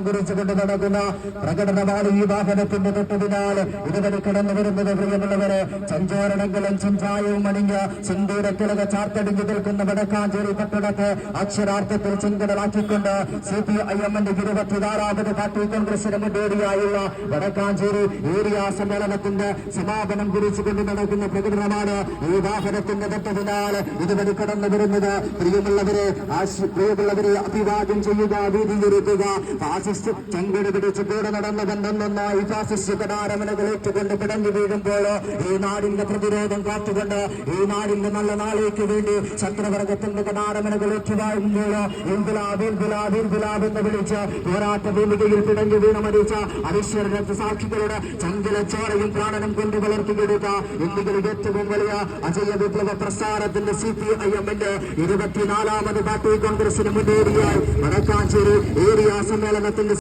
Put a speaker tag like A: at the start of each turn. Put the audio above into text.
A: കുറിച്ചുകൊണ്ട് നടക്കുന്ന പ്രകടനമാണ് ഈ വാഹനത്തിന്റെ തൊട്ടുപിന്നാലെ ഇതുവരെ കടന്നു വരുന്നത്. പ്രിയമുള്ളവരെ, സഞ്ചാരണങ്ങളും സഞ്ചായവും അണിഞ്ഞ സിന്ദൂരത്തിലക ചാർത്തടിഞ്ഞു നിൽക്കുന്ന വടക്കാഞ്ചേരി പട്ടണത്തെ അക്ഷരാർത്ഥത്തിൽ ചെങ്കടലാക്കിക്കൊണ്ട് CPIM-ന്റെ 24ാമത് പാർട്ടി കോൺഗ്രസിന് മുന്നോടിയായുള്ള വടക്കാഞ്ചേരി ഏരിയ സമ്മേളനത്തിന്റെ സമാപനം കുറിച്ചുകൊണ്ട് നടക്കുന്ന പ്രകടനമാണ് ഈ വാഹനത്തിന്റെ തൊട്ടുപിന്നാലെ ഇതുവരെ കടന്നു വരുന്നത്. പ്രിയമുള്ളവരെ അഭിവാദ്യം ചെയ്യുക, വീതിയിരിക്കുക. ഫാസിസ്റ്റ് ചങ്കട് പിടിച്ച് കൂടെ നടന്നു ബന്ധമൊന്നായി ഫാസിസ്റ്റ് കടാരമനകളേറ്റുകൊണ്ട് പിടഞ്ഞു വീഴുമ്പോൾ ഈ നാടിന്റെ പ്രതിരോധം കാത്തുകൊണ്ട് ഈ നാടിന്റെ നല്ല നാളേക്ക് വേണ്ടി ശത്രുവർഗത്തിന്റെ കടാരമനകൾ ഏറ്റുവാഴുമ്പോൾ ഇൻകുലാബ് ഇൻകുലാബ് ഇൻകുലാബ് എന്ന് വിളിച്ച് പോരാട്ട ഭൂമികയിൽ പിടഞ്ഞു വീണ മരിച്ച അരിശ്വര രക്തസാക്ഷികളുടെ ചങ്കില ചോരയും പ്രാണനം കൊണ്ട് വളർത്തിയെടുത്ത ഇന്ത്യയിൽ ഏറ്റവും വലിയ അജയ വിപ്ലവ പ്രസ്ഥാനത്തിന്റെ CPIM-ന്റെ 24ാമത് പാർട്ടി കോൺഗ്രസിന് മുന്നോടിയായി വടക്കാഞ്ചേരി ഏരിയ സമ്മേളനത്തിൽ